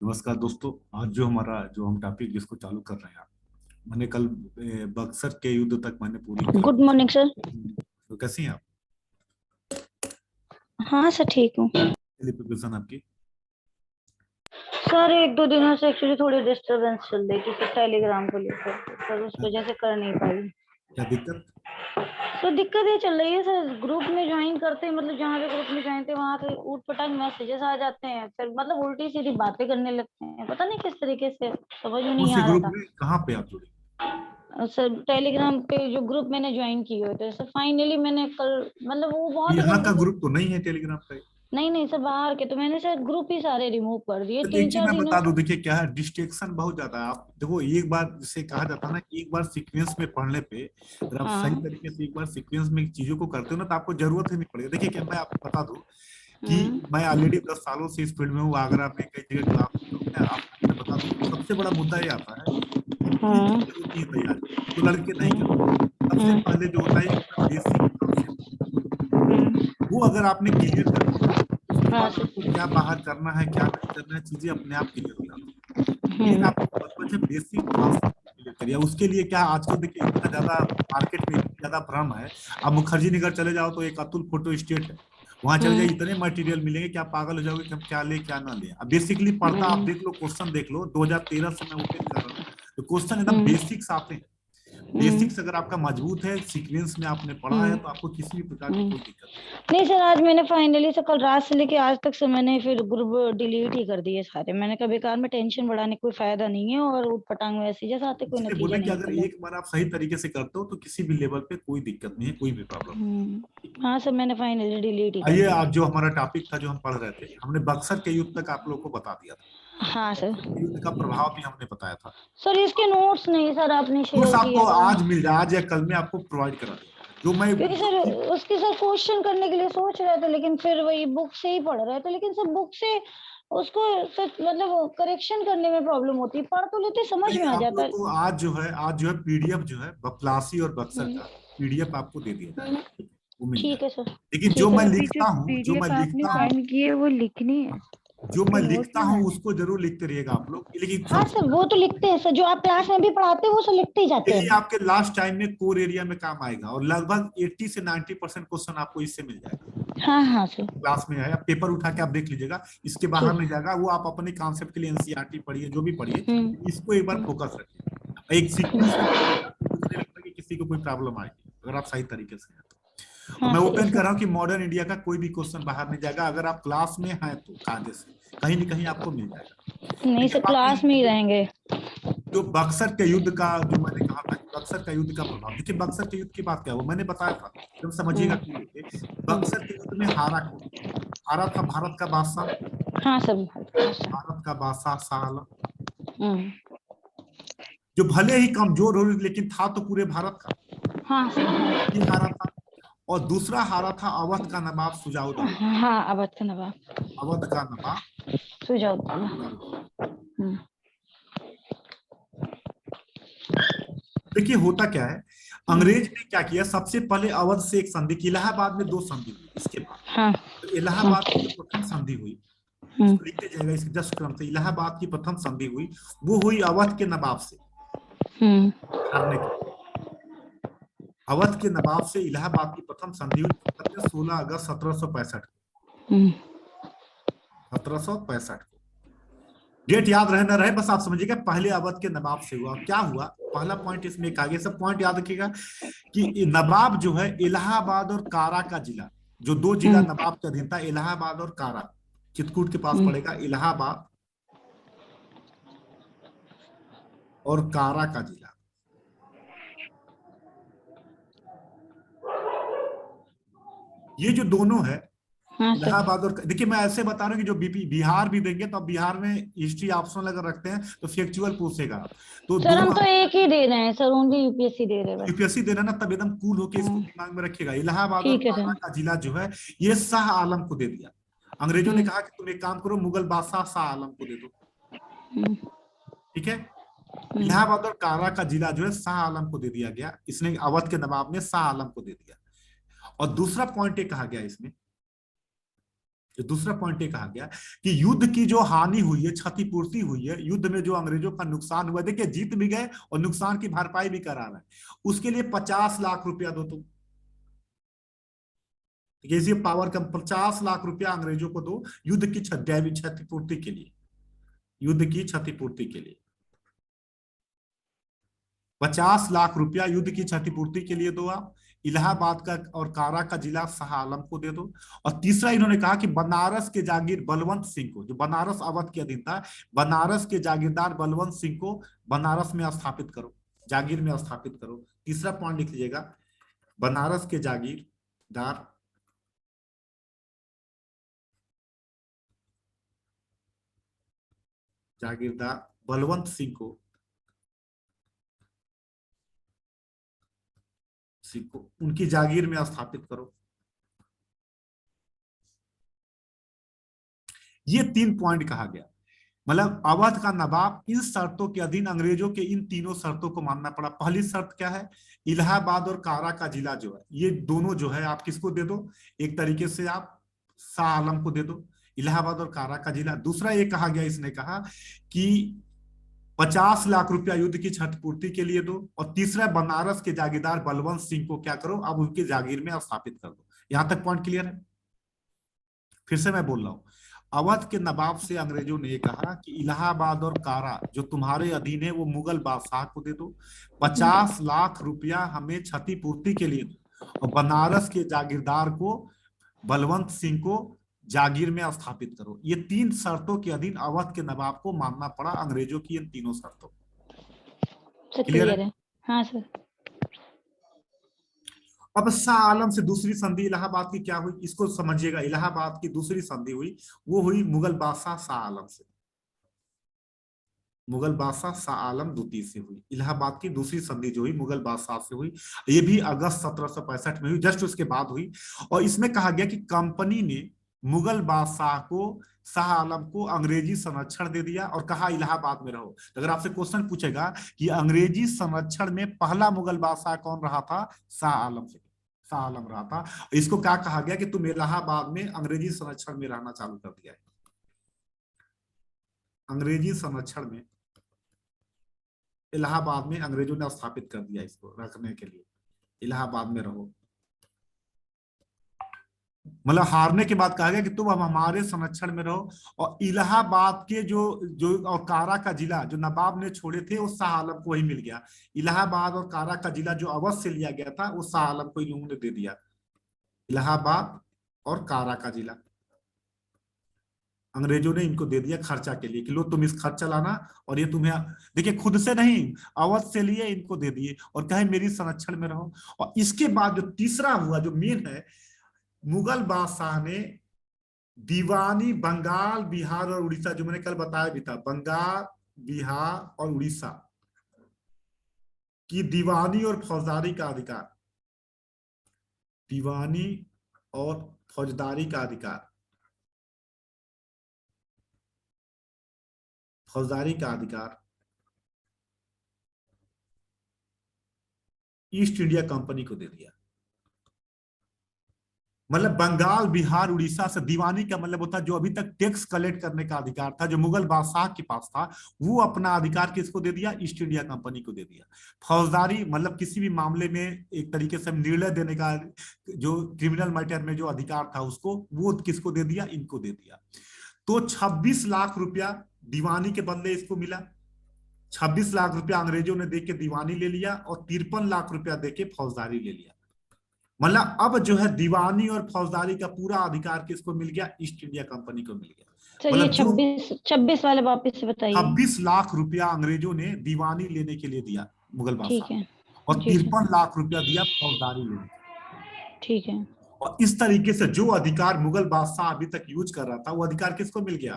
नमस्कार दोस्तों। आज जो हम टॉपिक जिसको चालू कर रहे हैं, मैंने कल बक्सर के युद्ध तक मैंने पूरी गुड कहानी मॉर्निंग सर। तो कैसी हैं आप? हाँ सर, ठीक हूँ। प्रिपरेशन आपकी? सर एक दो दिनों से एक्चुअली थोड़ी डिस्टरबेंस चल रही थी सर, टेलीग्राम को लेकर, सर उस वजह से कर नहीं पाई। क्या दिक्कत? तो दिक्कत ये चल रही है सर, ग्रुप में ज्वाइन करते हैं, मतलब जहाँ पे ग्रुप में ज्वाइन थे वहां से ऊट पटांग मैसेजेस आ जाते हैं, फिर मतलब उल्टी सीधी बातें करने लगते हैं, पता नहीं किस तरीके से, समझ में कौन नहीं से आ रहा ग्रुप था। में, कहाँ पे आप जुड़े? सर टेलीग्राम पे जो ग्रुप मैंने ज्वाइन किए हुए थे सर, फाइनली मैंने कल, मतलब वो बहुत यहाँ एकदम का से। ग्रुप तो नहीं है टेलीग्राम का। नहीं नहीं सर, बाहर के तो मैंने सर ग्रुप ही सारे रिमूव कर दिए तो तीन एक चीज चार मैं दिनों बता से। दूं, देखिए क्या है, डिस्ट्रैक्शन बहुत ज्यादा है। आप देखो, एक बार जिसे कहा जाता है ना कि एक बार सीक्वेंस में पढ़ने पे अगर आप सही हाँ। तरीके से एक बार सीक्वेंस में चीजों को करते हो ना, तो आपको जरूरत ही नहीं पड़ेगी। देखिए क्या, मैं आपको बता दूं कि हम्म। मैं ऑलरेडी 10 सालों से इस फील्ड में हूँ। आगरा में कई जगह क्लास लेता हूँ। मैं आपको मैं बता दूं, सबसे बड़ा मुद्दा ये आता है कि कोई हाँ। चीजें होती है तैयारी, जो लड़के नहीं करते। हम्म। सबसे हम्म। पहले जो होता है एक बेसिक कॉन्सेप्ट, वो अगर आपने क्लियर कर लिया, उसके हाँ बाद सर। आपको क्या बाहर करना है क्या नहीं करना है, चीजें अपने आप क्लियर हो जाती है। मेन हम्म। आपको पर्पज है बेसिक कॉन्सेप्ट क्लियर करिए। उसके लिए क्या, आजकल देखिए इतना ज्यादा मार्केट में इतनी ज्यादा भ्रम है। अब मुखर्जी नगर चले जाओ तो एक अतुल फोटो स्टेट है, वहां चले जाइए, हम्म। इतने मटेरियल मिलेंगे कि आप पागल हो जाओगे कि हम क्या ले क्या ना ले। अब बेसिकली पढ़ता आप हम्म। देख लो, क्वेश्चन देख लो, 2013 से मैं ओपन कर रहा हूँ, तो क्वेश्चन एकदम हम्म। बेसिक्स आते हैं। हम्म। बेसिक्स अगर आपका मजबूत है, सीक्वेंस में आपने पढ़ा है, हम्म। तो आपको किसी भी प्रकार की हम्म। कोई दिक्कत नहीं है। नहीं सर, आज मैंने फाइनली से, कल रात से लेके आज तक से मैंने फिर ग्रुप डिलीट ही कर दिए सारे। मैंने कहा बेकार में टेंशन बढ़ाने कोई फायदा नहीं है, और उठ पटांग मैसेजेस आते, कोई इसलिए नतीजा बोले कि नहीं अगर निकल एक बार आप सही तरीके से करते हो तो किसी भी लेवल पे कोई दिक्कत नहीं है, कोई भी प्रॉब्लम नहीं। हाँ सर, मैंने फाइनली डिलीट ही कर आइए, दिए। आज जो हमारा टॉपिक था, जो हम पढ़ रहे थे, हमने बक्सर के युद्ध तक आप लोग को बता दिया था। हाँ सर। बक्सर के युद्ध का प्रभाव भी हमने बताया था। सर इसके नोट्स नहीं सर आपने नोट्स शेयर किए आपको तो। आज मिल जाए, आज या कल में आपको प्रोवाइड करा दिया जाएगा। जो मैं क्योंकि जो सर चीज उसके सर क्वेश्चन करने के लिए सोच रहे थे, लेकिन फिर वही बुक से ही पढ़ रहे थे, लेकिन सर बुक से उसको सर मतलब करेक्शन करने में प्रॉब्लम होती है, पढ़ तो लेते समझ नहीं, में आ आप जाता लोग है। को आज जो है पीडीएफ जो है बकलासी और बक्सर हम्म। का पीडीएफ आपको दे दिया हम्म। जाएगा, ठीक है? वो मिल ठीक जाएगा। है सर। लेकिन जो ठीक है मैं सर। अभी जो लिखता हूँ, जो मैं पीडीएफ आपने लिखता हूँ, सेंड की है वो लिखनी है, जो मैं उसके नोट्स लिखता नहीं हूँ लाने। उसको जरूर लिखते रहिएगा आप लोग, लेकिन हाँ सबसे सर, वो तो लिखते हैं सर, जो आप क्लास में भी पढ़ाते हैं वो सब लिखते ही जाते यही हैं। आपके लास्ट टाइम में कोर एरिया में काम आएगा, और लगभग 80 से 90% क्वेश्चन आपको इससे मिल जाएगा। हाँ हाँ सर। क्लास में है, आप पेपर उठा के आप देख लीजिएगा, इसके बाहर ठीक। नहीं जाएगा। वो आप अपने कॉन्सेप्ट के लिए एनसीईआरटी पढ़िए, जो भी पढ़िए, हम्म। इसको एक बार हम्म। फोकस रखिए। एक सीक्वेंस में पढ़िए, आपको मुझे नहीं लगता कि किसी को कोई प्रॉब्लम आएगी अगर आप सही तरीके से हैं तो। और हाँ मैं सर ओपन कर इसमें। रहा हूँ कि मॉडर्न इंडिया का कोई भी क्वेश्चन बाहर नहीं जाएगा। अगर आप क्लास में हैं तो कायदे से कहीं ना कहीं आपको मिल जाएगा। नहीं लेकिन सर, अब क्लास में ही आपने रहेंगे। जो बक्सर के युद्ध का, जो मैंने कहा था कि बक्सर का युद्ध का प्रभाव, देखिए बक्सर के युद्ध की बात क्या हुआ मैंने बताया था, एकदम समझिएगा हम्म। क्लियर होके। बक्सर हम्म। के युद्ध में हारा कौन? हारा था भारत का बादशाह। हाँ सर। अच्छा। भारत का बादशाह शाह आलम, हम्म। जो भले ही कमजोर हो लेकिन था तो पूरे भारत का, हाँ सर। ये हारा था। और दूसरा हारा था अवध का नवाब सुजाउद्दौला। हाँ, अवध का नवाब। अवध का नवाब सुजाओ। सुजाउद्दौला। हम्म। देखिए होता क्या है, अंग्रेज ने क्या किया, सबसे पहले अवध से एक संधि की, इलाहाबाद में दो संधि हुई इसके बाद। हाँ। तो हाँ। इलाहाबाद की जो प्रथम संधि हुई, हम्म। इसको लिखते जाएगा इसके जस्ट क्रम से, इलाहाबाद की प्रथम संधि हुई, वो हुई अवध के नवाब से हम्म। हारने के। अवध के नवाब से इलाहाबाद की प्रथम संधि हुई 16 अगस्त 1765 को। हम्म। 1765 को डेट याद रहे ना रहे, बस आप समझिएगा पहले अवध के नवाब से हुआ। क्या हुआ, पहला पॉइंट इसमें एक आगे, सब पॉइंट याद रखिएगा कि नवाब जो है इलाहाबाद और कारा का जिला, जो दो जिला हम्म। नवाब के अधीन था, इलाहाबाद और कारा, चित्रकूट के पास हम्म। पड़ेगा इलाहाबाद और कारा का जिला। ये जो दोनों है, हाँ सर। इलाहाबाद और, देखिए मैं ऐसे बता रहा हूँ कि जो बीपी बिहार भी देंगे तो अब बिहार में हिस्ट्री ऑप्शन अगर रखते हैं तो फैक्चुअल पूछेगा। तो सर हम दोनों तो एक ही दे रहे हैं सर, ओनली यूपीएससी दे रहे हैं बस। यूपीएससी देना ना, तब एकदम कूल होके इसको हम्म। दिमाग में रखिएगा। इलाहाबाद और ठीक है कारा सर। का जिला जो है, ये शाह आलम को दे दिया। अंग्रेजों ने हम्म। कहा कि तुम एक काम करो, मुगल बादशाह शाह आलम को दे दो, हम्म। ठीक है। हम्म। इलाहाबाद और कारा का जिला जो है शाह आलम को दे दिया गया, इसने अवध के नवाब ने शाह आलम को दे दिया। और दूसरा पॉइंट ये कहा गया इसमें तो दूसरा पॉइंट ये कहा गया कि युद्ध की जो हानि हुई है, क्षतिपूर्ति हुई है, युद्ध में जो अंग्रेजों का नुकसान हुआ, देखिए जीत भी गए और नुकसान की भरपाई भी करा रहे हैं, उसके लिए 50 लाख रुपया दो तुम। ये पावर कम 50 लाख रुपया अंग्रेजों को दो युद्ध की क्षतिपूर्ति के लिए, युद्ध की क्षतिपूर्ति के लिए 50 लाख रुपया युद्ध की क्षतिपूर्ति के लिए दो आप। इलाहाबाद का और कारा का जिला शाह आलम को दे दो। और तीसरा इन्होंने कहा कि बनारस के जागीर बलवंत सिंह को, जो बनारस अवध के अधीन था, बनारस के जागीरदार बलवंत सिंह को बनारस में स्थापित करो, जागीर में स्थापित करो। तीसरा पॉइंट लिख लीजिएगा, बनारस के जागीरदार बलवंत सिंह को उनकी जागीर में स्थापित करो। ये 3 पॉइंट कहा गया। मतलब अवध का नवाब इन शर्तों के अधीन अंग्रेजों के इन तीनों शर्तों को मानना पड़ा। पहली शर्त क्या है, इलाहाबाद और कारा का जिला जो है, ये दोनों जो है आप किसको दे दो, एक तरीके से आप शाह आलम को दे दो, इलाहाबाद और कारा का जिला। दूसरा ये कहा गया, इसने कहा कि 50 लाख रुपया युद्ध की क्षतिपूर्ति के लिए दो। और तीसरा, बनारस के जागीरदार बलवंत सिंह को क्या करो, अब उनकी जागीर में स्थापित कर दो। यहां तक पॉइंट क्लियर है? फिर से मैं बोल रहा हूं, अवध के नवाब से अंग्रेजों ने कहा कि इलाहाबाद और कारा जो तुम्हारे अधीन है वो मुगल बादशाह को दे दो, 50 लाख रुपया हमें क्षतिपूर्ति के लिए दो, और बनारस के जागीरदार को बलवंत सिंह को जागीर में स्थापित करो। ये 3 शर्तों के अधीन अवध के नवाब को मानना पड़ा अंग्रेजों की इन तीनों शर्तों। क्लियर है? हाँ सर। अब शाह आलम से दूसरी संधि इलाहाबाद की क्या हुई, इसको समझिएगा। इलाहाबाद की दूसरी संधि हुई, वो हुई मुगल बादशाह शाह आलम से, मुगल बादशाह शाह आलम द्वितीय से हुई। इलाहाबाद की दूसरी संधि जो हुई मुगल बादशाह से हुई, ये भी अगस्त 1765 में हुई, जस्ट उसके बाद हुई। और इसमें कहा गया कि कंपनी ने मुगल बादशाह को, शाह आलम को अंग्रेजी संरक्षण दे दिया और कहा इलाहाबाद में रहो। अगर आपसे क्वेश्चन पूछेगा कि अंग्रेजी संरक्षण में पहला मुगल बादशाह कौन रहा था, शाह आलम से, शाह आलम रहा था। इसको क्या कहा गया कि तुम इलाहाबाद में अंग्रेजी संरक्षण में रहना चालू कर दिया है। अंग्रेजी संरक्षण में इलाहाबाद में अंग्रेजों ने स्थापित कर दिया, इसको रखने के लिए इलाहाबाद में रहो। मतलब हारने के बाद कहा गया कि तुम अब हमारे संरक्षण में रहो। और इलाहाबाद के जो और कारा का जिला जो नवाब ने छोड़े थे, वो शाह आलम को ही मिल गया। इलाहाबाद और कारा का जिला जो अवध से लिया गया था, वो शाह आलम को इन लोगों ने दे दिया। इलाहाबाद और कारा का जिला अंग्रेजों ने इनको दे दिया खर्चा के लिए कि लो तुम इस खर्चा लाना, और ये तुम्हें, देखिए खुद से नहीं, अवध से लिए इनको दे दिए और कहे मेरी संरक्षण में रहो। और इसके बाद जो तीसरा हुआ, जो मेन है, मुगल बादशाह ने दीवानी बंगाल, बिहार और उड़ीसा, जो मैंने कल बताया भी था, बंगाल, बिहार और उड़ीसा की दीवानी और फौजदारी का अधिकार, दीवानी और फौजदारी का अधिकार, फौजदारी का अधिकार ईस्ट इंडिया कंपनी को दे दिया। मतलब बंगाल, बिहार, उड़ीसा से दीवानी का मतलब होता है जो अभी तक टैक्स कलेक्ट करने का अधिकार था, जो मुगल बादशाह के पास था, वो अपना अधिकार किसको दे दिया, ईस्ट इंडिया कंपनी को दे दिया। फौजदारी मतलब किसी भी मामले में एक तरीके से निर्णय देने का, जो क्रिमिनल मैटर में जो अधिकार था उसको, वो किसको दे दिया, इनको दे दिया। तो 26 लाख रुपया दीवानी के बदले इसको मिला। 26 लाख रुपया अंग्रेजों ने देके दीवानी ले लिया और 53 लाख रुपया देके फौजदारी ले लिया। मतलब अब जो है दीवानी और फौजदारी का पूरा अधिकार किसको मिल गया, ईस्ट इंडिया कंपनी को मिल गया। मतलब 26 वाले वापस से बताइए। 26 लाख रुपया अंग्रेजों ने दीवानी लेने के लिए दिया मुगल बादशाह, और 53 लाख रुपया दिया फौजदारी लेने। ठीक है। और इस तरीके से जो अधिकार मुगल बादशाह अभी तक यूज कर रहा था, वो अधिकार किसको मिल गया,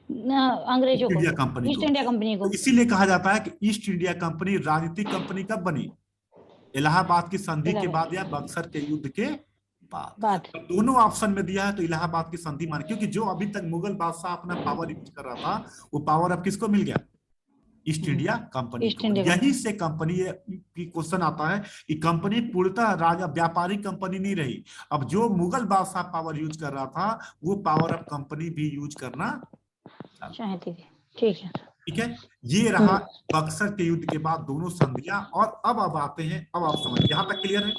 अंग्रेजों को, India company east India company को। तो इसीलिए कहा जाता है कि ईस्ट इंडिया कंपनी राजनीतिक कंपनी कब बनी, इलाहाबाद की संधि के बाद या बक्सर के युद्ध के बाद। तो दोनों ऑप्शन में दिया है तो इलाहाबाद की संधि मान, क्योंकि जो अभी तक मुगल बादशाह अपना पावर यूज कर रहा था, वो पावर अब किसको मिल गया, ईस्ट इंडिया कंपनी ईस्ट को। इंडिया यही से कंपनी की क्वेश्चन आता है कि कंपनी पूर्णतः राजा व्यापारिक कंपनी नहीं रही। अब जो मुगल बादशाह पावर यूज कर रहा था वो पावर अब कंपनी भी यूज करना चाहती थी। ठीक है। ठीक है। ये रहा बक्सर के युद्ध के बाद दोनों संधियां। और अब आते हैं, अब आप समझ, यहां तक क्लियर है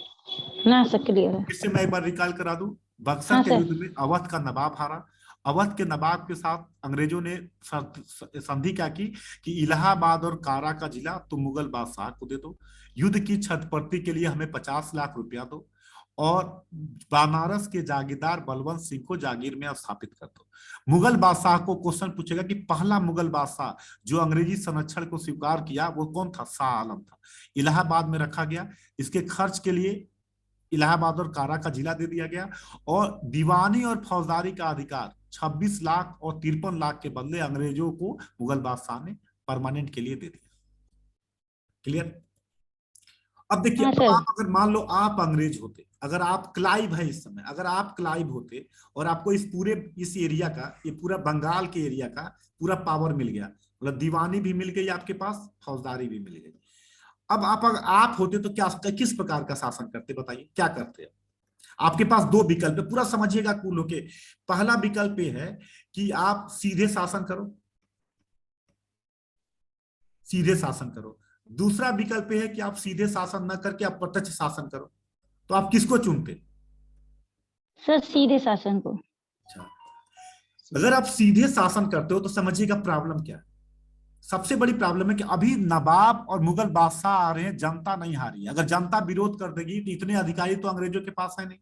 ना सर क्लियर है। फिर से मैं एक बार रिकॉल करा दूं। बक्सर हाँ के सर। युद्ध में अवध का नवाब हारा। अवध के नवाब के साथ अंग्रेजों ने संधि क्या की कि इलाहाबाद और कारा का जिला तो मुगल बादशाह को दे दो, युद्ध की छठपर्ती के लिए हमें 50 लाख रुपया दो, और बनारस के जागीरदार बलवंत सिंह को जागीर में स्थापित कर दो। मुगल बादशाह को क्वेश्चन पूछेगा कि पहला मुगल बादशाह जो अंग्रेजी संरक्षण को स्वीकार किया वो कौन था? शाह आलम था। इलाहाबाद में रखा गया। इसके खर्च के लिए इलाहाबाद और कारा का जिला दे दिया गया, और दीवानी और फौजदारी का अधिकार 26 लाख और 53 लाख के बदले अंग्रेजों को मुगल बादशाह ने परमानेंट के लिए दे दिया। क्लियर? अब देखिए, हाँ अब सर। आप अगर मान लो आप अंग्रेज होते, अगर आप क्लाइव है इस समय, अगर आप क्लाइव होते और आपको इस एरिया का, ये पूरा बंगाल के एरिया का पूरा पावर मिल गया, मतलब दीवानी भी मिल गई आपके पास, फौजदारी भी मिल गई। अब आप अगर आप होते तो क्या, किस प्रकार का शासन करते? बताइए क्या करते? आपके पास दो विकल्प है, पूरा समझिएगा कूल होके। पहला विकल्प ये है कि आप सीधे शासन करो, सीधे शासन करो। दूसरा विकल्प है कि आप सीधे शासन न करके आप प्रत्यक्ष शासन करो। तो आप किसको चुनते? सर सीधे शासन को। अच्छा, अगर आप सीधे शासन करते हो तो समझिएगा प्रॉब्लम क्या है। सबसे बड़ी प्रॉब्लम है कि अभी नवाब और मुगल बादशाह आ रहे हैं, जनता नहीं हारी है। अगर जनता विरोध कर देगी तो इतने अधिकारी तो अंग्रेजों के पास है नहीं।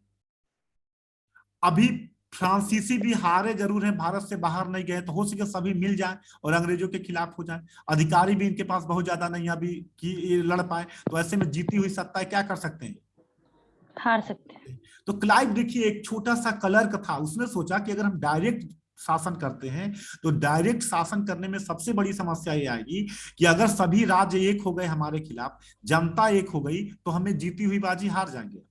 अभी फ्रांसीसी भी हारे जरूर हैं, भारत से बाहर नहीं गए, तो हो सके सभी मिल जाएं और अंग्रेजों के खिलाफ हो जाएं। अधिकारी भी इनके पास बहुत ज्यादा नहीं अभी कि ये लड़ पाए, तो ऐसे में जीती हुई सत्ता क्या कर सकते हैं? हार सकते हैं। तो क्लाइव देखिए एक छोटा सा क्लर्क था, उसने सोचा कि अगर हम डायरेक्ट शासन करते हैं तो डायरेक्ट शासन करने में सबसे बड़ी समस्या ये आएगी कि अगर सभी राज्य एक हो गए हमारे खिलाफ, जनता एक हो गई, तो हमें जीती हुई बाजी हार जाएंगे।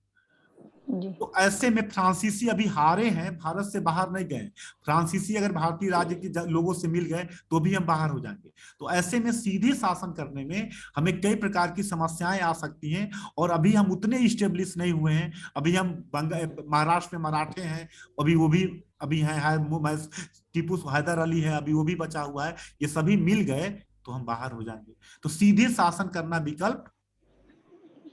जी। तो ऐसे में फ्रांसीसी अभी हारे हैं, भारत से बाहर नहीं गए। फ्रांसीसी अगर भारतीय राज्य के लोगों से मिल गए तो भी हम बाहर हो जाएंगे। तो ऐसे में सीधे शासन करने में हमें कई प्रकार की समस्याएं आ सकती हैं, और अभी हम उतने स्टेब्लिश नहीं हुए हैं। अभी हम महाराष्ट्र में मराठे हैं, अभी वो भी अभी है टीपू हैदर अली है, अभी वो भी बचा हुआ है। ये सभी मिल गए तो हम बाहर हो जाएंगे। तो सीधे शासन करना विकल्प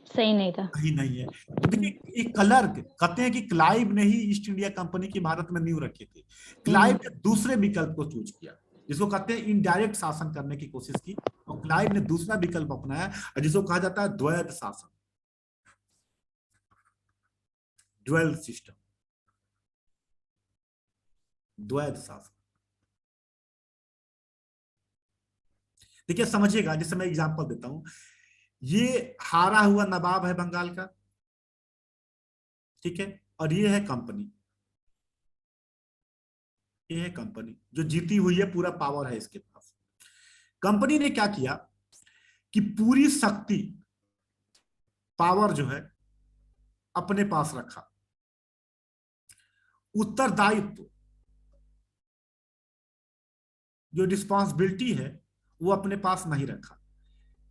सही नहीं था। ही नहीं है। तो देखिए एक क्लर्क कहते हैं कि क्लाइव ने ही ईस्ट इंडिया कंपनी की भारत में नींव रखी थी। क्लाइव ने दूसरे विकल्प को चूज किया, जिसको कहते हैं इनडायरेक्ट शासन करने की कोशिश की, और क्लाइव ने दूसरा विकल्प अपनाया जिसको कहा जाता है द्वैध शासन, ड्वेल सिस्टम, द्वैध शासन। देखिए समझिएगा, जैसे मैं एग्जांपल देता हूं, ये हारा हुआ नवाब है बंगाल का, ठीक है, और ये है कंपनी, ये है कंपनी जो जीती हुई है, पूरा पावर है इसके पास। कंपनी ने क्या किया कि पूरी शक्ति, पावर जो है अपने पास रखा, उत्तरदायित्व जो रिस्पॉन्सिबिलिटी है वो अपने पास नहीं रखा।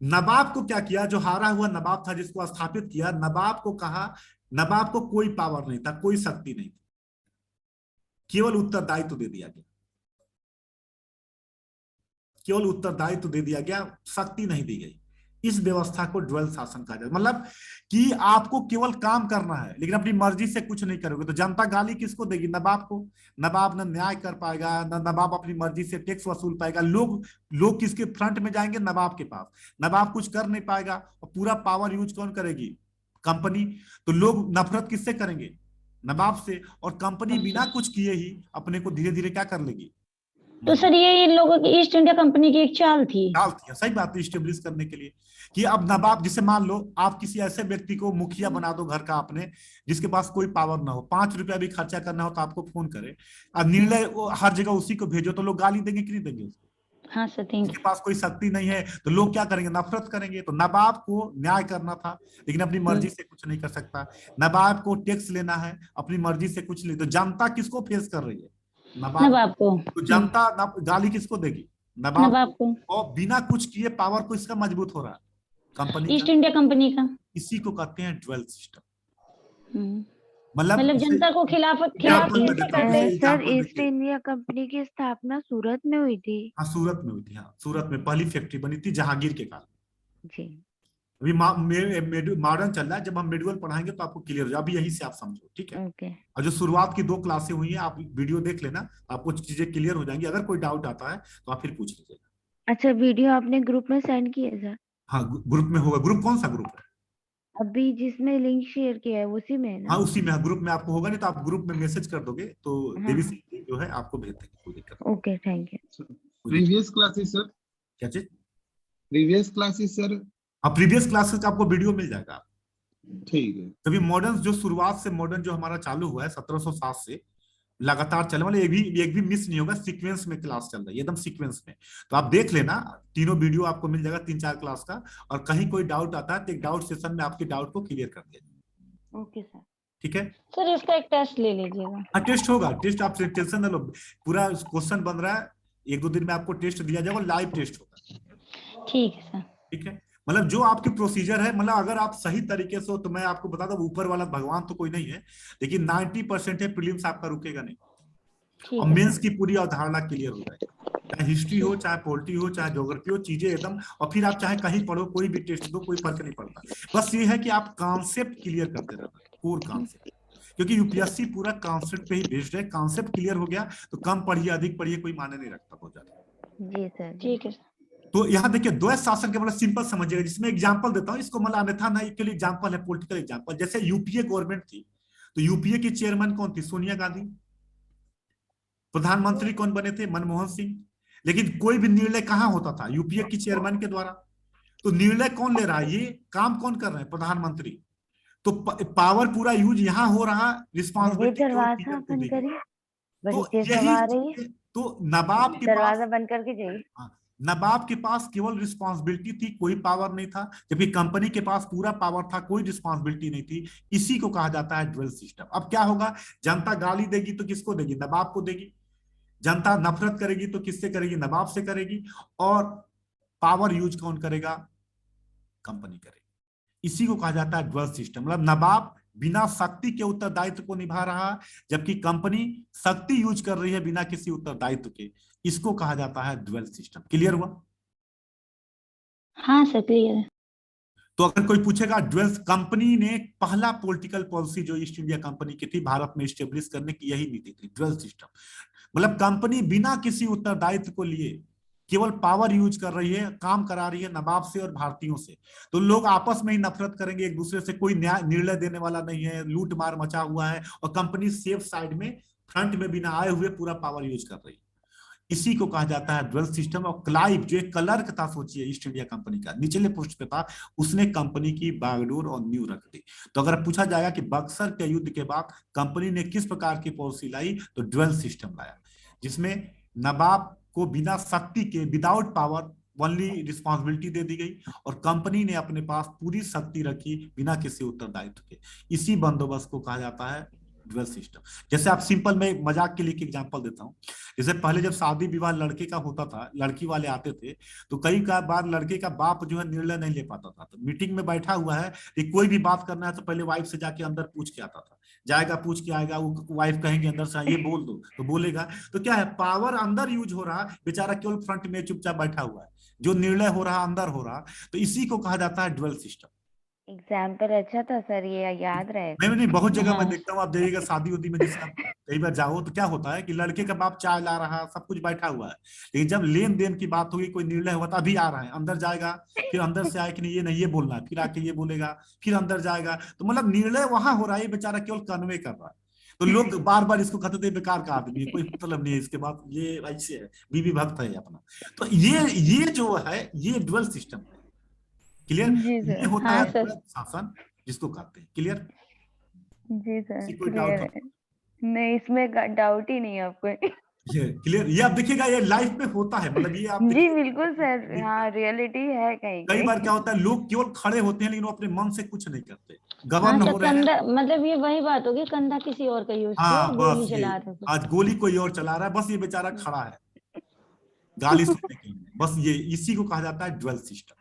नवाब को क्या किया, जो हारा हुआ नवाब था जिसको स्थापित किया, नवाब को कहा, नवाब को कोई पावर नहीं था, कोई शक्ति नहीं थी, केवल उत्तरदायित्व दे दिया गया, केवल उत्तरदायित्व दे दिया गया, शक्ति नहीं दी गई। इस व्यवस्था को ड्वेल शासन कहा जाता है। मतलब कि आपको केवल काम करना है लेकिन अपनी मर्जी से कुछ नहीं करोगे तो जनता गाली किसको देगी? नवाब को। नवाब न न्याय कर पाएगा, न नवाब अपनी मर्जी से टैक्स वसूल पाएगा। लोग किसके फ्रंट में जाएंगे? नवाब के पास। नवाब कुछ कर नहीं पाएगा और पूरा पावर यूज कौन करेगी? कंपनी। तो लोग नफरत किससे करेंगे? नवाब से। और कंपनी बिना कुछ किए ही अपने को धीरे धीरे क्या कर लेगी? तो सर ये इन लोगों की ईस्ट इंडिया कंपनी की एक चाल थी। सही बात है, स्टेब्लिश करने के लिए कि अब नवाब, जिसे मान लो आप किसी ऐसे व्यक्ति को मुखिया बना दो घर का अपने, जिसके पास कोई पावर ना हो, 5 रुपया भी खर्चा करना हो तो आपको फोन करे, अब निर्णय हर जगह उसी को भेजो, तो लोग गाली देंगे कि नहीं देंगे उसको? हाँ सर देंगे। जिसके पास कोई शक्ति नहीं है तो लोग क्या करेंगे? नफरत करेंगे। तो नवाब को न्याय करना था लेकिन अपनी मर्जी से कुछ नहीं कर सकता। नवाब को टैक्स लेना है, अपनी मर्जी से कुछ नहीं। तो जनता किसको फेस कर रही है? नवाब को। तो जनता गाली किसको देगी? नवाब नवाब को, और बिना कुछ किए पावर को इसका मजबूत हो रहा है, कंपनी ईस्ट का। इंडिया कंपनी का। इसी को कहते हैं ड्वेल सिस्टम। हम्म। मतलब मतलब इसे जनता को खिलाफत सर खिलाफ एग्जाम्पल में कैसे देता हूँ, करते जैसे हैं? सर एग्जाम्पल ईस्ट देखिए। इंडिया कंपनी की स्थापना सूरत में हुई थी। हाँ सूरत में हुई थी, हाँ सूरत में पहली फैक्ट्री बनी थी जहांगीर के काल। जी। अभी मॉडर्न चल रहा है, जब हम मेडुअल पढ़ाएंगे तो आपको क्लियर हो जाए, अभी यहीं से आप समझो, ठीक है। ओके। और जो शुरुआत की 2 क्लासें हुई हैं, आप वीडियो देख लेना, आपको चीजें क्लियर हो जाएंगी। अगर कोई डाउट आता है तो आप फिर पूछ लीजिएगा। अच्छा, वीडियो आपने ग्रुप में सेंड किया सर? हाँ ग्रुप में होगा। ग्रुप कौन सा ग्रुप है? अभी जिसमें लिंक शेयर किया है उसी में है हाँ ना? उसी में, हाँ ग्रुप में आपको होगा, नहीं तो आप ग्रुप में मैसेज कर दोगे तो हाँ देवी हाँ। सिंह जी जो है आपको भेज देंगे, कोई दिक्कत ओके, थैंक यू। कोई दिक्कत प्रीवियस क्लासेस सर, क्या चीज? Previous classes sir. हाँ प्रीवियस क्लासेस का आपको वीडियो मिल जाएगा। ठीक है। तभी मॉडर्न जो शुरुआत से मॉडर्न जो हमारा चालू हुआ है 1707 से लगातार चलने वाले, एक भी मिस नहीं होगा, सीक्वेंस में क्लास चल रही है, एकदम सीक्वेंस में। तो आप देख लेना, तीनों वीडियो आपको मिल जाएगा 3-4 क्लास का। और कहीं कोई डाउट आता है तो एक डाउट सेशन में आपके डाउट को क्लियर कर दिया। Okay sir. ठीक है। सर इसका एक टेस्ट ले लीजिएगा। हाँ टेस्ट होगा, टेस्ट आप टेंशन ना लो, पूरा क्वेश्चन बन रहा है, 1-2 दिन में आपको टेस्ट दिया जाएगा, लाइव टेस्ट होगा। ठीक है सर। ठीक है। मतलब जो आपकी प्रोसीजर है, मतलब अगर आप सही तरीके से हो तो मैं आपको बता दूं, ऊपर वाला भगवान तो कोई नहीं है, लेकिन 90% है, प्रीलिम्स आपका रुकेगा नहीं। ठीक और है मेंस सर। की पूरी अवधारणा क्लियर हो जाएगी, चाहे हिस्ट्री हो, चाहे पॉलिटी हो, चाहे ज्योग्राफी हो, चीजें एकदम। और फिर आप चाहे कहीं पढ़ो, कोई भी टेस्ट दो, कोई फर्क नहीं पड़ता। बस ये है कि आप कॉन्सेप्ट क्लियर करते रहना, कोर कॉन्सेप्ट, क्योंकि यूपीएससी पूरा कॉन्सेप्ट पे ही बेस्ड है। कॉन्सेप्ट क्लियर हो गया तो कम पढ़िए अधिक पढ़िए कोई माने नहीं रखता बहुत ज्यादा। जी सर। ठीक है सर। तो यहाँ देखिए द्वैत शासन के मतलब सिंपल समझिएगा, जिसमें एग्जांपल देता हूँ इसको, मतलब अन्यथा ना के लिए एग्जांपल है, पॉलिटिकल एग्जांपल। जैसे यूपीए गवर्नमेंट थी, तो यूपीए की चेयरमैन कौन थी? सोनिया गांधी। प्रधानमंत्री कौन बने थे? मनमोहन सिंह। लेकिन कोई भी निर्णय कहाँ होता था? यूपीए की चेयरमैन के द्वारा। तो निर्णय कौन ले रहा है? ये काम कौन कर रहे हैं? प्रधानमंत्री। तो पावर पूरा यूज यहाँ हो रहा, ये रिस्पॉन्सिबिलिटी केवल दरवाजा पीएम को दी बंद गई। करिए, बड़ी तो तेज यही हवा आ रही है। तो नवाब के पास, दरवाजा बंद करके जाइए। हाँ, नवाब के पास केवल रिस्पॉन्सिबिलिटी थी, कोई पावर नहीं था। जबकि कंपनी के पास पूरा पावर था, कोई रिस्पॉन्सिबिलिटी नहीं थी। इसी को कहा जाता है ड्वेल सिस्टम। अब क्या होगा? जनता गाली देगी तो किसको देगी? नवाब को देगी। जनता नफरत करेगी तो किससे करेगी? नवाब से करेगी। और पावर यूज कौन करेगा? कंपनी करेगी। इसी को कहा जाता है ड्वेल सिस्टम। मतलब नवाब बिना शक्ति के उत्तरदायित्व को निभा रहा है, जबकि कंपनी शक्ति यूज कर रही है बिना किसी उत्तरदायित्व के। इसको कहा जाता है ड्वेल सिस्टम। क्लियर हुआ? हाँ सर क्लियर है। तो अगर कोई पूछेगा, ड्वेल कंपनी ने पहला पॉलिटिकल पॉलिसी जो ईस्ट इंडिया कंपनी की थी भारत में स्टेब्लिश करने की, यही नीति थी, ड्वेल सिस्टम। मतलब कंपनी बिना किसी उत्तरदायित्व को लिए केवल पावर यूज कर रही है, काम करा रही है नवाब से और भारतीयों से। तो लोग आपस में ही नफरत करेंगे एक दूसरे से, कोई न्याय निर्णय देने वाला नहीं है, लूट मार मचा हुआ है, और कंपनी सेफ साइड में फ्रंट में बिना आए हुए पूरा पावर यूज कर रही है। इसी को कहा जाता है ड्वेल सिस्टम। और क्लाइव जो एक क्लर्क था, सोचिए ईस्ट इंडिया कंपनी का, निचले पोस्ट पे था, उसने कंपनी की बागडोर और नींव रख दी। तो अगर पूछा जाएगा कि बक्सर के युद्ध के बाद कंपनी ने किस प्रकार की पॉलिसी लाई, तो ड्वेल सिस्टम लाया, जिसमें नवाब को बिना शक्ति के, विदाउट पावर, ओनली रिस्पॉन्सिबिलिटी दे दी गई, और कंपनी ने अपने पास पूरी शक्ति रखी बिना किसी उत्तरदायित्व के। इसी बंदोबस्त को कहा जाता है ड्वेल सिस्टम। जैसे आप सिंपल, में मजाक के लिए एक एग्जांपल देता हूँ। जैसे पहले जब शादी विवाह लड़के का होता था, लड़की वाले आते थे, तो कई बार लड़के का बाप जो है निर्णय नहीं ले पाता था। तो मीटिंग में बैठा हुआ है कि कोई भी बात करना है तो पहले वाइफ से जाके अंदर पूछ के आता था, जाएगा पूछ के आएगा, वो वाइफ कहेंगे अंदर से ये बोल दो तो बोलेगा। तो क्या है, पावर अंदर यूज हो रहा, बेचारा केवल फ्रंट में चुपचाप बैठा हुआ है, जो निर्णय हो रहा अंदर हो रहा। तो इसी को कहा जाता है ड्वेल सिस्टम। एग्जाम्पल अच्छा था सर, ये याद रहेगा। नहीं नहीं, बहुत जगह मैं हाँ देखता हूँ, आप देखिएगा शादी उदी में, जैसे आप कई बार जाओ तो क्या होता है कि लड़के का बाप चाय ला रहा, सब कुछ बैठा हुआ है, लेकिन जब लेन देन की बात होगी, कोई निर्णय हुआ, तो अभी आ रहा है, अंदर जाएगा, फिर अंदर से आए कि नहीं ये नहीं ये बोलना है, फिर आके ये बोलेगा, फिर अंदर जाएगा। तो मतलब निर्णय वहां हो रहा है, बेचारा केवल कन्वे कर रहा है। तो लोग बार बार इसको कहते थे बेकार का आदमी है, कोई मतलब नहीं है इसके बाद, ये ऐसे है, बीवी भक्त है अपना। तो ये जो है ये ड्वेल सिस्टम है। क्लियर? जी ये सर। होता हाँ है सर। ड्वेल शासन, जिसको कहते हैं। क्लियर? जी सर, कोई डाउट क्लियर हो? है। नहीं, इसमें डाउट ही नहीं है आपको। ये क्लियर, ये आप देखिएगा, ये लाइफ में होता है, मतलब ये आप जी देखिए। बिल्कुल सर, हाँ रियलिटी है कहीं कई बार क्या कहीं। होता है, लोग केवल खड़े होते हैं लेकिन वो अपने मन से कुछ नहीं करते, हाँ गवर्न सर हो रहे हैं। कंधा, मतलब ये वही बात होगी, कंधा किसी और का यूज किया हाँ और बस गोली ये, चला रहे हो। आज गोली कोई और चला रहा है, बस ये बेचारा खड़ा है। गाली सुनने के लिए। बस ये इसी को कहा जाता है ड्यूअल सिस्टम।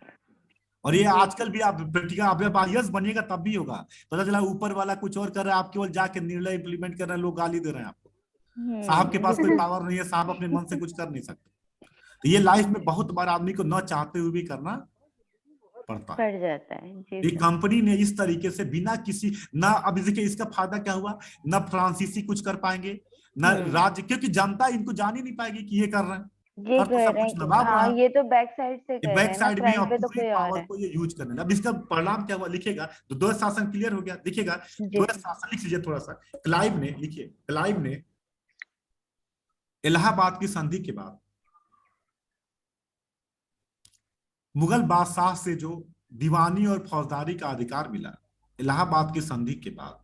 और ये आजकल भी आप प्रैक्टिकल आप आईएएस बनिएगा तब भी होगा, पता चला ऊपर वाला कुछ और कर रहा है, आप केवल जाके निर्णय इंप्लीमेंट कर रहे हैं, लोग गाली दे रहे हैं आपको। साहब के पास कोई पावर नहीं है, साहब अपने मन से कुछ कर नहीं सकते। तो ये लाइफ में बहुत बार आदमी को न चाहते हुए भी करना पड़ता है, पड़ जाता है जी ये सर। कंपनी ने इस तरीके से बिना किसी ना, अब देखिए इसका फायदा क्या हुआ, ना फ्रांसीसी कुछ कर पाएंगे ना राज्य, क्योंकि जनता इनको जान ही नहीं पाएगी कि ये कर रहे हैं, ये और तो कह सब रहे कुछ हैं कि नवाब रहा हाँ है, ये तो बैक साइड से कह रहे बैक हैं ना, साइड में, और फ्रंट पे तो पूरी कोई और पावर है। को ये यूज करने। अब इसका परिणाम क्या हुआ लिखेगा, तो द्वैत शासन क्लियर हो गया, दिखेगा जी द्वैत शासन लिख लीजिए थोड़ा सा। क्लाइव ने, लिखिए क्लाइव ने इलाहाबाद की संधि के बाद मुगल बादशाह से जो दीवानी और फौजदारी का अधिकार मिला, इलाहाबाद की संधि के बाद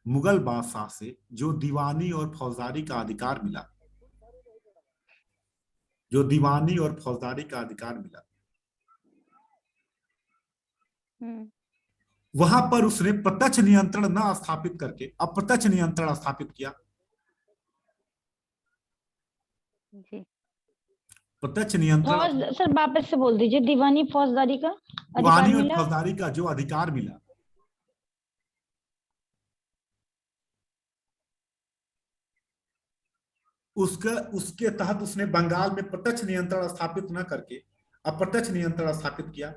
मुगल बादशाह से जो दीवानी और फौजदारी का अधिकार मिला, जो दीवानी और फौजदारी का अधिकार मिला, वहां पर उसने प्रत्यक्ष नियंत्रण न स्थापित करके अप्रत्यक्ष नियंत्रण स्थापित किया। जी प्रत्यक्ष नियंत्रण, फौज सर वापस से बोल दीजिए, दीवानी फौजदारी का अधिकार दीवानी और मिला। फौजदारी का जो अधिकार मिला, उसके तहत उसने बंगाल में प्रत्यक्ष नियंत्रण स्थापित न करके अप्रत्यक्ष नियंत्रण स्थापित किया।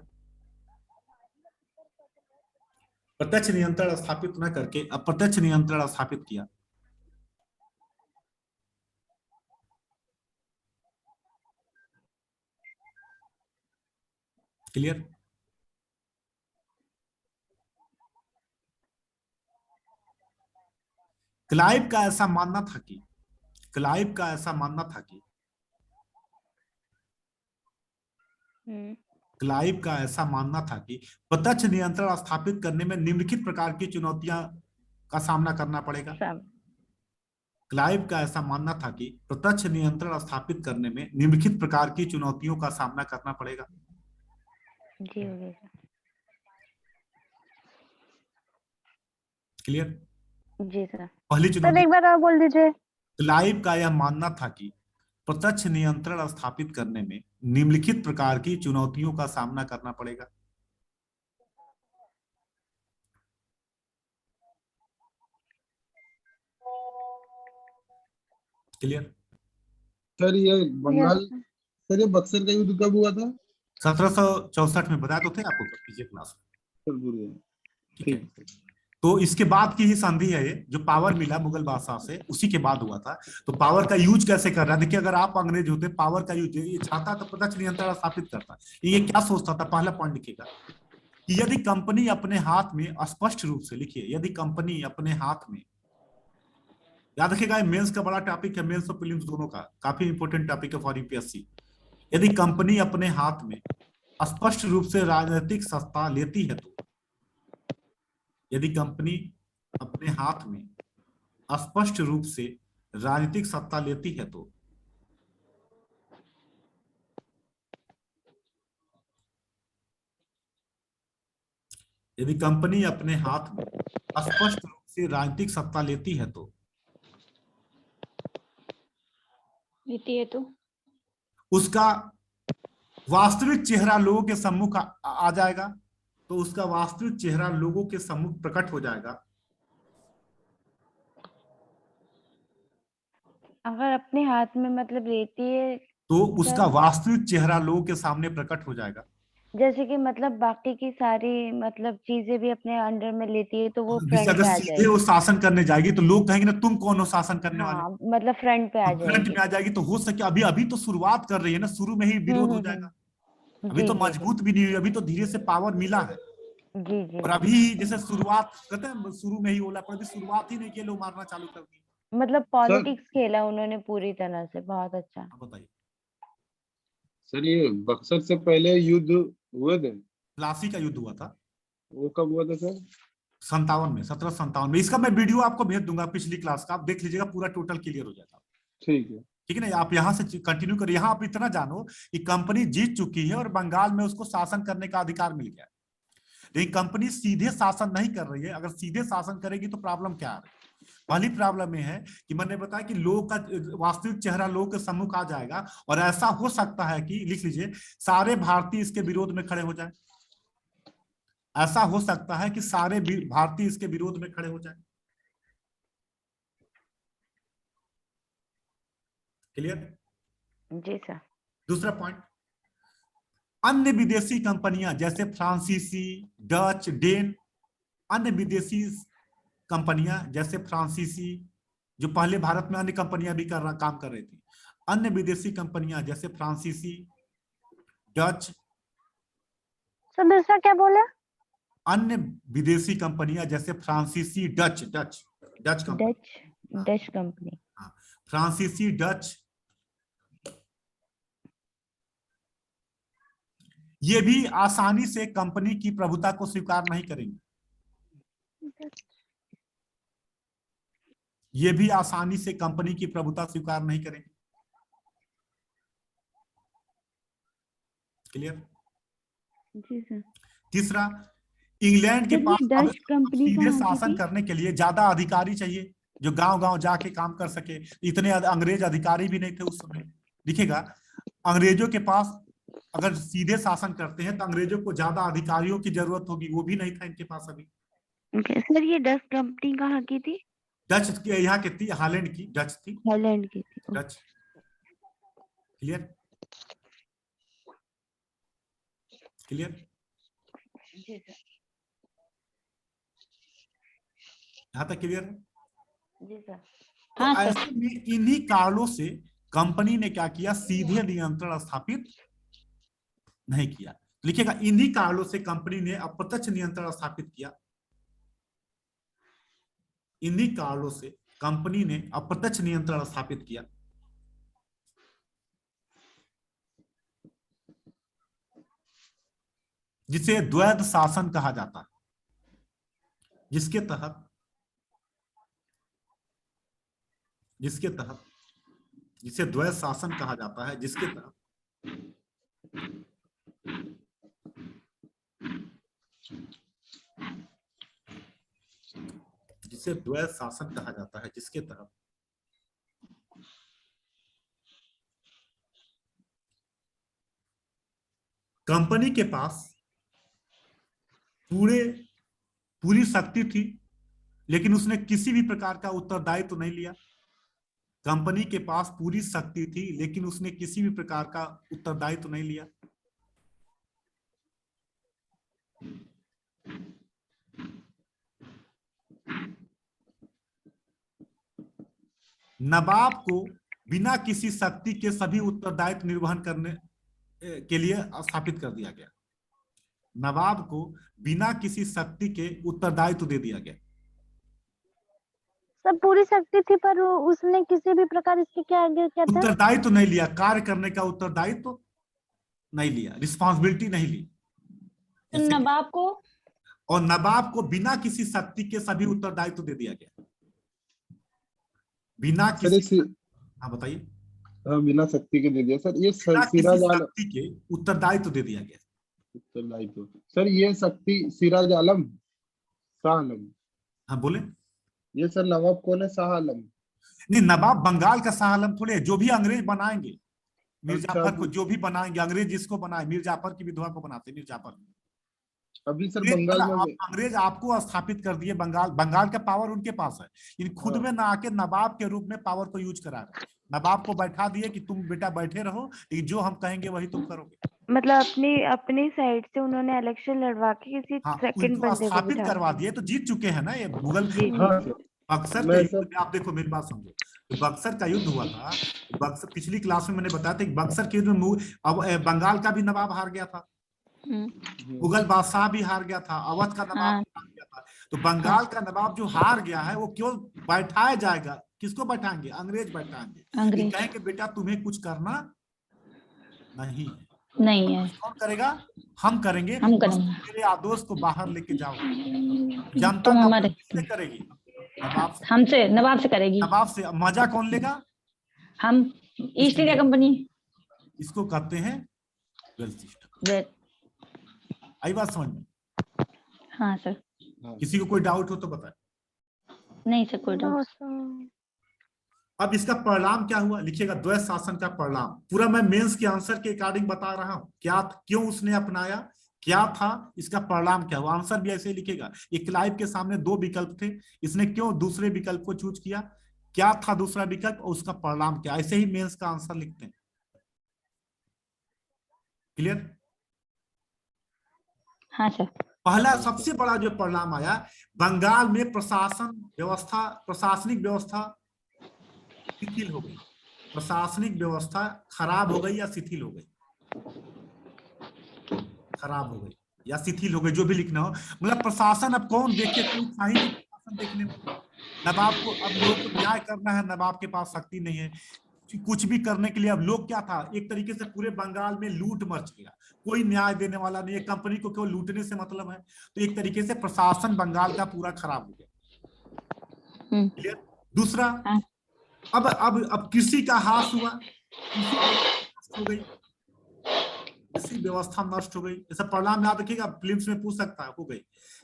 प्रत्यक्ष नियंत्रण स्थापित न करके अप्रत्यक्ष नियंत्रण स्थापित किया। क्लियर? क्लाइव का ऐसा मानना था कि क्लाइव का ऐसा मानना था कि क्लाइव का ऐसा मानना था कि प्रत्यक्ष नियंत्रण स्थापित करने में निम्नलिखित प्रकार की चुनौतियां का सामना करना पड़ेगा। क्लाइव का ऐसा मानना था कि प्रत्यक्ष नियंत्रण स्थापित करने में निम्नलिखित प्रकार की चुनौतियों का सामना करना पड़ेगा। जी हो गया क्लियर? जी सर। पहली सर चुनौती, एक बार और बोल दीजिए। क्लाइव का यह मानना था कि प्रत्यक्ष नियंत्रण स्थापित करने में निम्नलिखित प्रकार की चुनौतियों का सामना करना पड़ेगा। क्लियर? सर ये बंगाल, सर ये बक्सर का युद्ध कब हुआ था? 1764 में बताया तो थे आपको पीछे क्लास में। सर भूल गया। ठीक है, तो इसके बाद की ही संधि है ये, जो पावर मिला मुगल बादशाह से उसी के बाद हुआ था। तो पावर का यूज कैसे कर रहा है, देखिए अगर आप अंग्रेज होते, पावर का यूज ये चाहता तो प्रत्यक्ष नियंत्रण स्थापित करता। ये क्या सोचता था, पहला पॉइंट लिखिएगा कि यदि कंपनी अपने हाथ में, स्पष्ट रूप से लिखिए, यदि कंपनी अपने हाथ में, याद रखिएगा मेंस का बड़ा टॉपिक है, मेंस और प्रीलिम्स दोनों का काफी इंपॉर्टेंट टॉपिक है फॉर यूपीएससी। यदि कंपनी अपने हाथ में स्पष्ट रूप से राजनीतिक सत्ता लेती है तो, यदि कंपनी अपने हाथ में स्पष्ट रूप से राजनीतिक सत्ता लेती है तो यदि कंपनी अपने हाथ में स्पष्ट रूप से राजनीतिक सत्ता लेती है तो उसका वास्तविक चेहरा लोगों के सम्मुख आ जाएगा, तो उसका वास्तविक चेहरा लोगों के सम्मुख प्रकट हो जाएगा। अगर अपने हाथ में मतलब लेती है तो उसका वास्तविक चेहरा लोगों के सामने प्रकट हो जाएगा। जैसे कि मतलब बाकी की सारी मतलब चीजें भी अपने अंडर में लेती है तो वो जैसे फ्रंट अगर पे आ सीधे जाएगी। वो शासन करने जाएगी तो लोग कहेंगे ना तुम कौन हो शासन करने वाले, हाँ मतलब फ्रंट पे आ फ्रंट जाएगी। में आ जाएगी। तो हो सके अभी अभी तो शुरुआत कर रही है ना, शुरू में ही विरोध हो जाएगा, अभी जी तो जी मजबूत भी नहीं हुई, अभी तो धीरे से पावर मिला है। जी जी और अभी जैसे शुरुआत कहते हैं शुरू में ही बोला, पर अभी शुरुआत ही नहीं किया, लोग मारना चालू कर दिए। मतलब सर पॉलिटिक्स खेला उन्होंने पूरी तरह से, बहुत अच्छा। आप बताइए, सर ये बक्सर से पहले युद्ध हुए थे, प्लासी का युद्ध हुआ था वो कब हुआ था सर? 57 में, 1757 में। इसका मैं वीडियो आपको भेज दूंगा पिछली क्लास का, आप देख लीजिएगा, पूरा टोटल क्लियर हो जाएगा। ठीक है। ठीक है ना, आप यहाँ से कंटिन्यू करिए। यहाँ आप इतना जानो कि कंपनी जीत चुकी है और बंगाल में उसको शासन करने का अधिकार मिल गया है, लेकिन कंपनी सीधे शासन नहीं कर रही है। अगर सीधे शासन करेगी तो प्रॉब्लम क्या है, पहली प्रॉब्लम ये है कि मैंने बताया कि लोगों का वास्तविक चेहरा लोगों के सम्मुख आ जाएगा, और ऐसा हो सकता है कि, लिख लीजिए, सारे भारतीय इसके विरोध में खड़े हो जाए। ऐसा हो सकता है कि सारे भारतीय इसके विरोध में खड़े हो जाए। क्लियर? जी सर। दूसरा पॉइंट, अन्य विदेशी कंपनियां जैसे फ्रांसीसी, डच, डेन, अन्य विदेशी कंपनियां जैसे फ्रांसीसी, जो पहले भारत में अन्य कंपनियां भी काम कर रही थी, अन्य विदेशी कंपनियां जैसे फ्रांसीसी, डच, सर दूसरा क्या बोला? अन्य विदेशी कंपनियां जैसे फ्रांसीसी, डच कंपनी, डच कंपनी, फ्रांसीसी, डच, ये भी आसानी से कंपनी की प्रभुता को स्वीकार नहीं करेंगे। ये भी आसानी से कंपनी की प्रभुता स्वीकार नहीं करेंगे। क्लियर? जी सर। तीसरा, इंग्लैंड के पास अब डच कंपनी सीधे कहाँ की शासन थी? करने के लिए ज्यादा अधिकारी चाहिए, जो गांव-गांव जाके काम कर सके। इतने अंग्रेज अधिकारी भी नहीं थे उस समय। दिखेगा, अंग्रेजों के पास अगर सीधे शासन करते हैं तो अंग्रेजों को ज्यादा अधिकारियों की जरूरत होगी, वो भी नहीं था इनके पास अभी। सर ये डच कंपनी कहाँ की थी? डच की, यहाँ की थी, हालैंड की डच थी, हालैंड की थी। डच। क्लियर? क्लियर? जी सर। यहाँ तक क्लियर है? जी सर। तो हाँ सर। ऐसे में इन्हीं कारणों से कंपनी ने क्या किया, सीधे नियंत्रण स्थापित नहीं किया। लिखिएगा, इन्हीं कारणों से कंपनी ने अप्रत्यक्ष नियंत्रण स्थापित किया। इन्हीं कारणों से कंपनी ने अप्रत्यक्ष नियंत्रण स्थापित किया। जिसे द्वैध शासन कहा जाता है, जिसके तहत जिसे द्वैध शासन कहा जाता है, जिसके तहत जिसे द्वैध शासन कहा जाता है, जिसके तहत कंपनी के पास पूरी शक्ति थी, लेकिन उसने किसी भी प्रकार का उत्तरदायित्व नहीं लिया। कंपनी के पास पूरी शक्ति थी, लेकिन उसने किसी भी प्रकार का उत्तरदायित्व नहीं लिया। नवाब को बिना किसी शक्ति के सभी उत्तरदायित्व निर्वहन करने के लिए स्थापित कर दिया गया। नवाब को बिना किसी शक्ति के उत्तरदायित्व दे दिया गया। सब पूरी शक्ति थी, पर उसने किसी भी प्रकार इसके क्या आगे क्या था? उत्तरदायित्व नहीं लिया, कार्य करने का उत्तरदायित्व नहीं लिया, रिस्पॉन्सिबिलिटी नहीं ली। तो नवाब को, और नवाब को बिना किसी शक्ति के सभी उत्तरदायित्व दे दिया गया। बिना किसी, हाँ बताइए। बिना शक्ति के दे दिया सर। ये बिना किसी सिराज आलम शक्ति के उत्तरदायित्व दे दिया गया। उत्तरदायित्व सर, ये शक्ति सिराज आलम, शाह आलम। हाँ बोले। ये सर नवाब कौन है? शाह आलम? नहीं, नवाब बंगाल का शाह आलम थोड़े, जो भी अंग्रेज बनाएंगे, मीर अच्छा, जाफर को जो भी बनाएंगे, अंग्रेज जिसको बनाए, मीर जाफर की विधवा को बनाते, मीर जाफर। अभी सर बंगाल में अंग्रेज आपको स्थापित कर दिए, बंगाल का पावर उनके पास है, इन खुद में ना आके नवाब के रूप में पावर को यूज करा रहे। नवाब को बैठा दिए कि तुम बेटा बैठे रहो, लेकिन जो हम कहेंगे वही तुम करोगे। मतलब अपनी साइड से उन्होंने इलेक्शन लड़वा के किसी सेकंड बंदे को स्थापित करवा दिए, तो जीत चुके हैं ना ये मुगल। बक्सर का युद्ध, आप देखो मेरी बात समझो, बक्सर का युद्ध हुआ था। बक्सर पिछली क्लास में मैंने बताया था, बक्सर के युद्ध में अब बंगाल का भी नवाब हार गया था, मुगल बादशाह भी हार गया था, अवध का नवाब हार गया था। तो बंगाल का नवाब जो हार गया है, वो क्यों बैठाया जाएगा? किसको बैठाएंगे? अंग्रेज बैठाएंगे। कहेंगे बेटा तुम्हें कुछ करना नहीं है। कौन करेगा? हम करेंगे। मेरे आदोश को बाहर लेके जाओ। जनता किससे करेगी? नवाब से करेगी। नवाब से। मजा कौन लेगा? हम, ईस्ट इंडिया कंपनी। इसको कहते हैं वेल्थ सिस्टम। आई बात समझ में? हाँ सर। किसी को कोई डाउट हो तो बताए। नहीं सर, कोई डाउट। No sir. अब इसका परिणाम क्या हुआ लिखिएगा, द्वैत शासन का परिणाम। पूरा मैं मेंस के आंसर के अकॉर्डिंग बता रहा हूं, क्या क्यों उसने अपनाया, क्या था इसका परिणाम, क्या हुआ। आंसर भी ऐसे ही लिखेगा। एक क्लाइव के सामने दो विकल्प थे, इसने क्यों दूसरे विकल्प को चूज किया, क्या था दूसरा विकल्प और उसका परिणाम क्या। ऐसे ही मेंस का आंसर लिखते हैं। क्लियर। हाँ सर। पहला सबसे बड़ा जो परिणाम आया, बंगाल में प्रशासनिक व्यवस्था शिथिल हो गई। प्रशासनिक व्यवस्था खराब हो गई या शिथिल हो गई, खराब हो गई या शिथिल हो गई, जो भी लिखना हो। मतलब प्रशासन अब कौन देखे, कोई था ही नहीं प्रशासन देखने में। नवाब को अब लोगों को न्याय करना है, नवाब के पास शक्ति नहीं है कुछ भी करने के लिए। अब लोग क्या था, एक तरीके से पूरे बंगाल में लूट मच गया, कोई न्याय देने वाला नहीं है, कंपनी को केवल लूटने से मतलब है। तो एक तरीके से प्रशासन बंगाल का पूरा खराब हो गया। क्लियर। दूसरा, हाँ। अब कृषि का ह्रास हुआ, कृषि व्यवस्था नष्ट हो गई, कृषि व्यवस्था नष्ट हो गई। ऐसा परिणाम याद रखिएगा, फिल्म्स में पूछ सकता है, हो गई।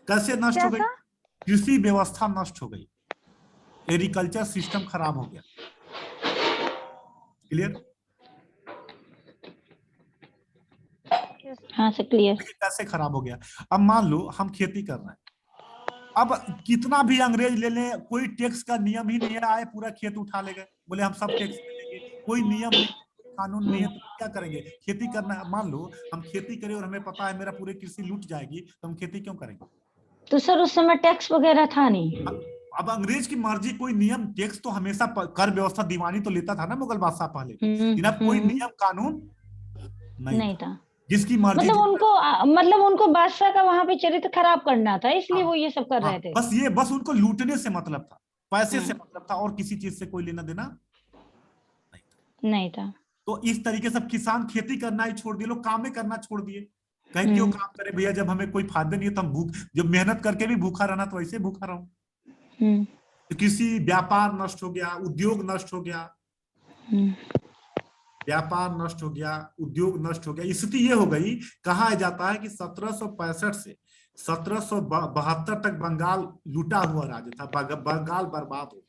कैसे नष्ट हो गई, कैसा? कृषि व्यवस्था नष्ट हो गई, एग्रीकल्चर सिस्टम खराब हो गया। क्लियर। हाँ सर, क्लियर। कैसे खराब हो गया, अब मान लो हम खेती कर रहे हैं, अब कितना भी अंग्रेज ले लें, कोई टैक्स का नियम ही नहीं है, आए पूरा खेत उठा ले गए, बोले हम सब टैक्स ले लेंगे, कोई नियम नहीं, कोई कानून नहीं है, तो क्या करेंगे, खेती करना है। मान लो हम खेती करें और हमें पता है मेरा पूरी कृषि लूट जाएगी, तो हम खेती क्यों करेंगे। तो सर उस समय टैक्स वगैरह था नहीं। अब अंग्रेज की मर्जी, कोई नियम टैक्स तो हमेशा कर व्यवस्था दीवानी तो लेता था ना मुगल बादशाह पहले भी, लेकिन अब कोई नियम कानून नहीं नहीं था, था। जिसकी मर्जी मतलब उनको मतलब उनको बादशाह का वहां पे चरित्र खराब करना था, इसलिए हाँ, वो ये सब कर हाँ, रहे थे। बस उनको लूटने से मतलब था, पैसे से हम्म, मतलब था, और किसी चीज से कोई लेना देना नहीं था। नहीं था। तो इस तरीके से किसान खेती करना ही छोड़ दिए, लोग काम ही करना छोड़ दिए। कहीं क्यों हम्म, काम करे भैया, जब हमें कोई फायदा नहीं है तो हम भूख, जब मेहनत करके भी भूखा रहना तो ऐसे भूखा रहो। हम्म, तो कृषि व्यापार नष्ट हो गया, उद्योग नष्ट हो गया, हम्म, व्यापार नष्ट हो गया, उद्योग नष्ट हो गया। स्थिति ये हो गई, कहा जाता है कि 1765 से 1772 तक बंगाल लूटा हुआ राज्य था, बंगाल बर्बाद हो गया।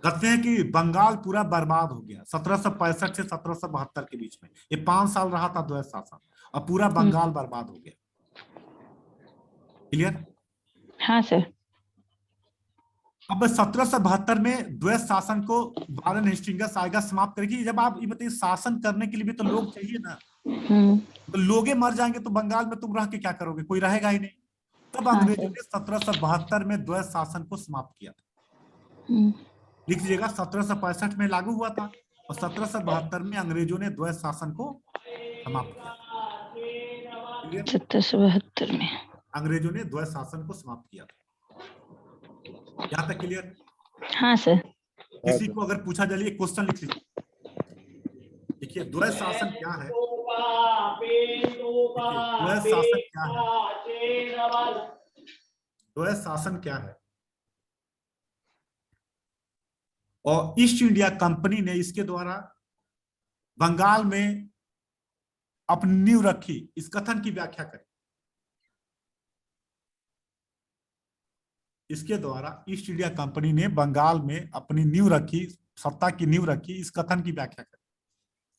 कहते हैं कि बंगाल पूरा बर्बाद हो गया 1765 से 1772 के बीच में, ये 5 साल रहा था द्वैत शासन, और पूरा बंगाल बर्बाद हो गया। क्लियर। हाँ सर। अब 1772 में द्वैत शासन को वारेन हेस्टिंग्स आएगा समाप्त करेगी। जब आप ये बताइए, शासन करने के लिए भी तो लोग चाहिए ना, हम्म, तो लोगे मर जाएंगे तो बंगाल में तुम रह के क्या करोगे, कोई रहेगा ही नहीं। तब हाँ अंग्रेजों सर। ने 1772 में द्वैत शासन को समाप्त किया था। हम्म, लिख लीजिएगा, 1765 में लागू हुआ था और 1772 में अंग्रेजों ने द्वैत शासन को समाप्त किया था। क्लियर। 1772 में। अंग्रेजों ने द्वैत शासन को समाप्त किया था। यहां तक क्लियर। हाँ सर। किसी को अगर पूछा जाए, क्वेश्चन लिख लीजिए। देखिए द्वैत शासन क्या है, देखिए द्वैत शासन क्या है, द्वैत शासन क्या है। और ईस्ट इंडिया कंपनी ने इसके द्वारा बंगाल में अपनी नींव रखी, इस कथन की व्याख्या करें। इसके द्वारा ईस्ट इंडिया कंपनी ने बंगाल में अपनी नींव रखी, सत्ता की नींव रखी, इस कथन की व्याख्या करें।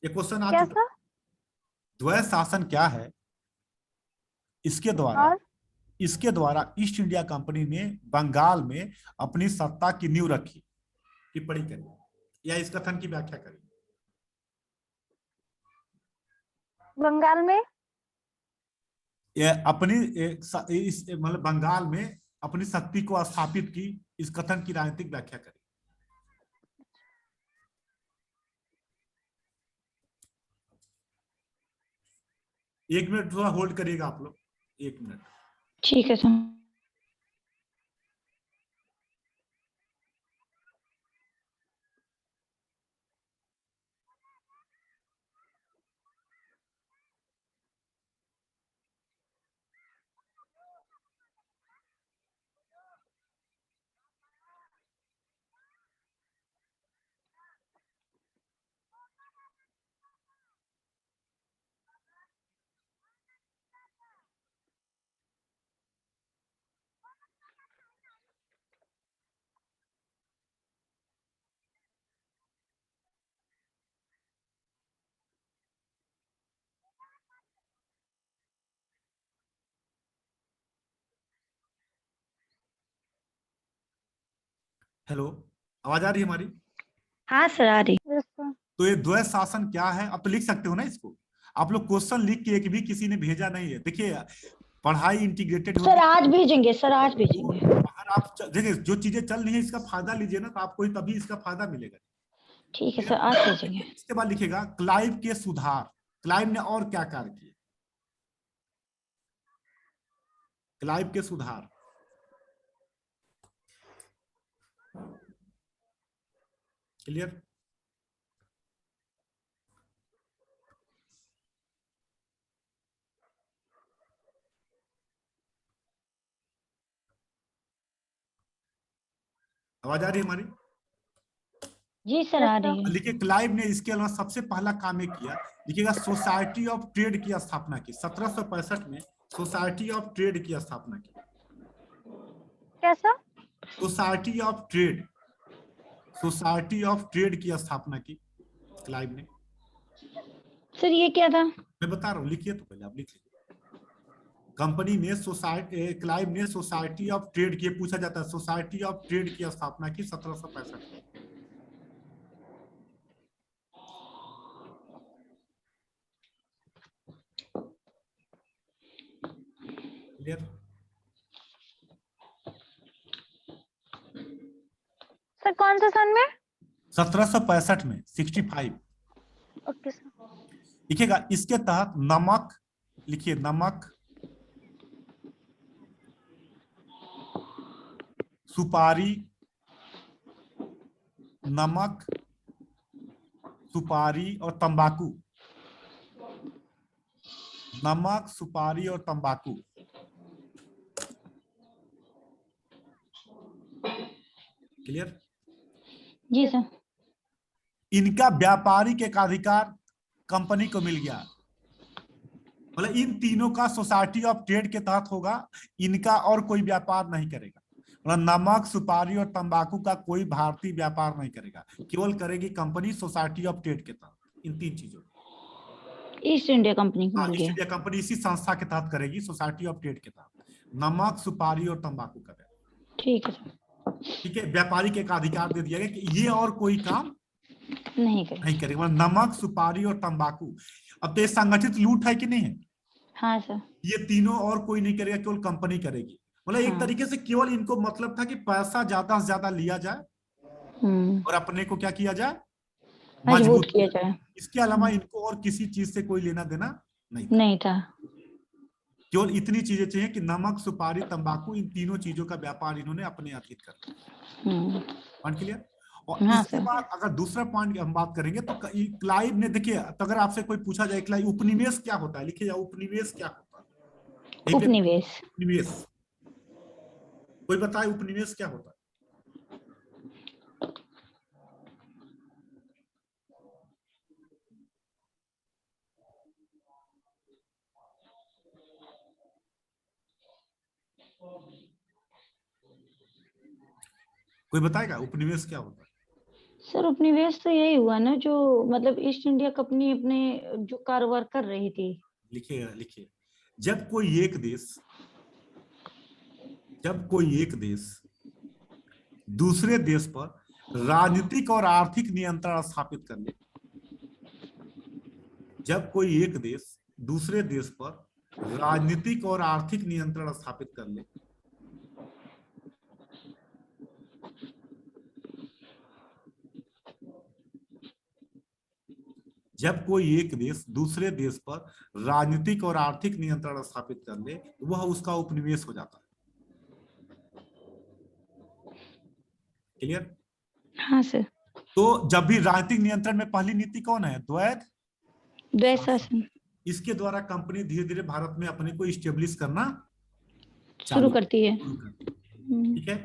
ये क्वेश्चन आ चुका। कैसा? द्वैत शासन क्या है, इसके द्वारा और इसके द्वारा ईस्ट इंडिया कंपनी ने बंगाल में अपनी सत्ता की नींव रखी, टिप्पणी करिए या इस कथन की व्याख्या करिए। बंगाल में ये अपनी इस मतलब बंगाल में अपनी शक्ति को स्थापित की, इस कथन की राजनीतिक व्याख्या करिए। एक मिनट थोड़ा होल्ड करिएगा आप लोग, एक मिनट। ठीक है सर। हेलो, आवाज आ रही है हमारी? हाँ सर आ रही। तो ये द्वैत शासन क्या है, आप तो लिख सकते हो ना इसको। आप लोग क्वेश्चन लिख के एक भी किसी ने भेजा नहीं है। देखिए पढ़ाई इंटीग्रेटेड सर होगी। आज भेजेंगे, सर आज भेजेंगे। अगर आप देखिए जो चीजें चल रही है इसका फायदा लीजिए ना, तो आपको ही तभी इसका फायदा मिलेगा। ठीक है सर, आज भेजेंगे। इसके बाद लिखेगा क्लाइव के सुधार। क्लाइव ने और क्या कार्य किए? क्लाइव के सुधार। क्लियर? आवाज आ रही है हमारी? जी सर आ रही है। देखिए क्लाइव ने इसके अलावा सबसे पहला काम ये किया, देखिएगा सोसाइटी ऑफ ट्रेड की स्थापना की 1765 में। सोसाइटी ऑफ ट्रेड की स्थापना की। कैसा? Society of trade, society of trade की स्थापना की क्लाइव ने। सर ये क्या था? मैं बता रहा हूँ, लिखिए तो पहले आप लिख लीजिए। कंपनी ने सोसाइटी, क्लाइव ने सोसाइटी ऑफ ट्रेड की, पूछा जाता है, सोसाइटी ऑफ ट्रेड की स्थापना की 1765 में। क्लियर? सर कौन सा सन में? 1765 में, 65। Okay sir. लिखिएगा इसके तहत नमक, लिखिए नमक, सुपारी, नमक, सुपारी और तंबाकू, नमक, सुपारी और तंबाकू, क्लियर? जी सर। इनका व्यापारिक एकाधिकार कंपनी को मिल गया। मतलब इन तीनों का सोसाइटी ऑफ ट्रेड के तहत होगा, इनका और कोई व्यापार नहीं करेगा। मतलब नमक, सुपारी और तंबाकू का कोई भारतीय व्यापार नहीं करेगा, केवल करेगी कंपनी सोसाइटी ऑफ ट्रेड के तहत। इन तीन चीजों, ईस्ट इंडिया कंपनी को मिल ईस्ट गया। इंडिया कंपनी इसी संस्था के तहत करेगी, सोसाइटी ऑफ ट्रेड के तहत नमक, सुपारी और तंबाकू करेगा। ठीक है सर। ठीक है, व्यापारिक एक अधिकार दे दिया गया कि ये और कोई काम नहीं नहीं करेगा। मतलब नमक, सुपारी और तंबाकू। अब तो ये संगठित लूट है कि नहीं है? हाँ सर। ये तीनों और कोई नहीं करेगा, केवल कंपनी करेगी। मतलब एक हाँ। तरीके से केवल इनको मतलब था कि पैसा ज्यादा से ज्यादा लिया जाए और अपने को क्या किया जाए, मजबूत किया जाए। इसके अलावा इनको और किसी चीज से कोई लेना देना नहीं था। केवल इतनी चीजें चाहिए कि नमक, सुपारी, तंबाकू, इन तीनों चीजों का व्यापार इन्होंने अपने अर्जित कर लिया। Point clear? और हाँ इसके सर। बाद अगर दूसरा पॉइंट हम बात करेंगे तो क्लाइव ने, देखिए तो अगर आपसे कोई पूछा जाए क्लाइव उपनिवेश क्या होता है, लिखिए उपनिवेश क्या होता है। उपनिवेश। उपनिवेश कोई बताए उपनिवेश क्या होता है? कोई बताएगा उपनिवेश क्या होता है? सर उपनिवेश तो यही हुआ ना, जो मतलब ईस्ट इंडिया कंपनी अपने जो कारोबार कर रही थी। लिखिए लिखिए, जब कोई एक देश दूसरे देश पर राजनीतिक और आर्थिक नियंत्रण स्थापित कर ले, जब कोई एक देश दूसरे देश पर राजनीतिक और आर्थिक नियंत्रण स्थापित कर ले, जब कोई एक देश दूसरे देश पर राजनीतिक और आर्थिक नियंत्रण स्थापित कर ले, वह उसका उपनिवेश हो जाता है। क्लियर? हाँ सर। तो जब भी राजनीतिक नियंत्रण में पहली नीति कौन है? द्वैत शासन। इसके द्वारा कंपनी धीरे धीरे भारत में अपने को इस्टेब्लिश करना शुरू करती है। ठीक है,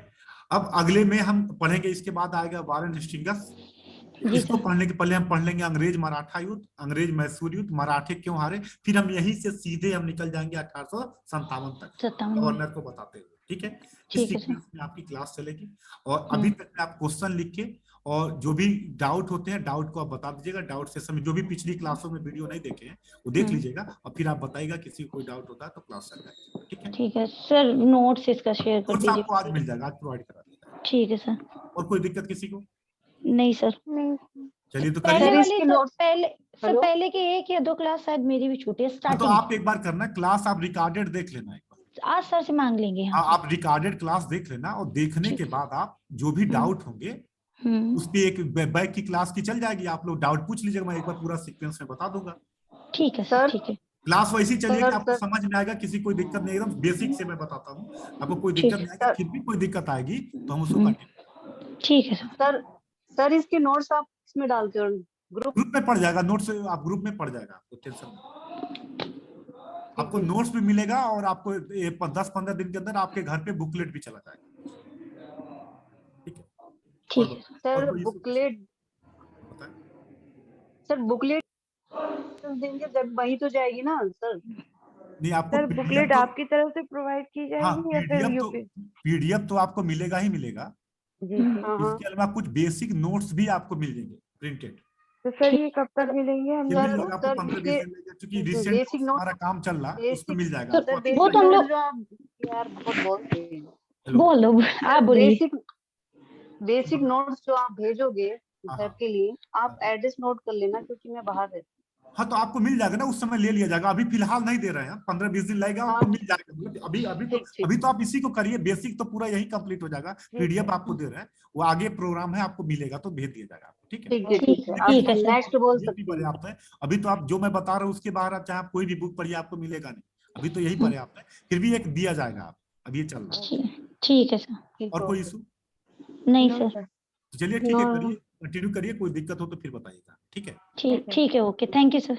अब अगले में हम पढ़ेंगे, इसके बाद आएगा वारेन हेस्टिंग्स। इसको पढ़ने के पहले हम पढ़ लेंगे अंग्रेज मराठा युद्ध, अंग्रेज मैसूर युद्ध, मराठे क्यों हारे। फिर हम यहीं से सीधे हम निकल जाएंगे 1857 तक गवर्नर को बताते हुए। ठीक है, इस सीक्वेंस में आपकी क्लास चलेगी। और अभी तक में आप क्वेश्चन लिख के और जो भी डाउट होते हैं डाउट को आप बता दीजिएगा। डाउट सेशन में जो भी पिछली क्लासों में वीडियो नहीं देखे हैं वो देख लीजिएगा और फिर आप बताइएगा किसी को कोई डाउट होता है तो क्लास चल जाएगी। ठीक है, ठीक है सर। नोट्स इसका शेयर कर दीजिए। आपको आज मिल जाएगा, आज प्रोवाइड करा दीजिएगा। ठीक है सर। और कोई दिक्कत किसी को? नहीं सर। चलिए तो पहले करिए। वाली तो पहले की 1 या 2 क्लास शायद मेरी भी छूटी है हाँ, तो स्टार्टिंग। आप एक बार करना क्लास, आप रिकॉर्डेड देख लेना एक बार। आज सर से मांग लेंगे यहाँ पे। आप रिकॉर्डेड क्लास देख लेना और देखने के बाद आप जो भी डाउट होंगे उस पे एक बैक की क्लास की चल जाएगी, आप लोग डाउट पूछ लीजिएगा, मैं एक बार पूरा सीक्वेंस में बता दूंगा। ठीक है सर। ठीक है। क्लास वैसी चलिए कि आपको सर समझ में आएगा, किसी कोई दिक्कत नहीं, एकदम बेसिक से मैं बताता हूँ, आपको कोई ठीक दिक्कत है। नहीं आएगी, फिर भी कोई दिक्कत आएगी तो हम उसको कंटिन्यू। ठीक है सर। सर इसके नोट्स आप इसमें डालते हो ग्रुप ग्रुप में पड़ जाएगा, नोट्स आप ग्रुप में पड़ जाएगा, आपको टेंशन नहीं। आपको नोट्स भी मिलेगा और आपको 10-15 दिन के अंदर आपके घर पे बुकलेट भी चला जाएगा। ठीक है। ठीक है सर बुकलेट, बताएं। सर बुकलेट देंगे जब वही तो जाएगी ना सर? नहीं, आपको सर पीडीएफ बुकलेट तो, आपकी तरफ से प्रोवाइड की हाँ जाएगी या फिर यूपी? पीडीएफ तो आपको मिलेगा ही मिलेगा। जी। इसके अलावा कुछ बेसिक नोट्स भी आपको मिल जाएंगे प्रिंटेड। तो सर ये कब तक मिलेंगे ये हमें? मिल जाएगा आपको 15-20 दिन में, क्योंकि रिसेंट बेसिक नोट, हमारा काम चल रहा है, उसमें मिल जाएगा सर आपको। वो तो हम लोग जो आप यार बहुत बोलते हैं। हेलो। बोलो आप बोलिए। बेसिक नोट्स जो आप भेजोगे हाँ, घर के लिए, आप एड्रेस नोट कर लेना क्योंकि मैं बाहर रहती हाँ, तो आपको मिल जाएगा ना, उस समय ले लिया जाएगा, अभी फिलहाल नहीं दे रहे हैं, 15-20 दिन लगेगा, हाँ, आपको मिल जाएगा। अभी तो आप इसी को करिए, बेसिक तो पूरा यही कंप्लीट हो जाएगा, पीडीएफ आपको दे रहे हैं, वो आगे प्रोग्राम है, आपको मिलेगा तो भेज दिया जाएगा आपको। ठीक है, ठीक है आप ठीक है सर। नेक्स्ट बोल ये सकते हैं। पर्याप्त है। अभी तो आप जो मैं बता रहा हूँ उसके बाहर आप चाहे आप कोई भी बुक पढ़िए, आपको मिलेगा नहीं, अभी तो यही पर्याप्त है, फिर भी एक दिया जाएगा आप, अभी ये चल रहा है। ठीक है सर। और कोई इशू? नहीं सर। चलिए ठीक है, करिए, कंटिन्यू करिए, कोई दिक्कत हो तो फिर बताइएगा। ठीक है। ठीक है। Okay, thank you sir.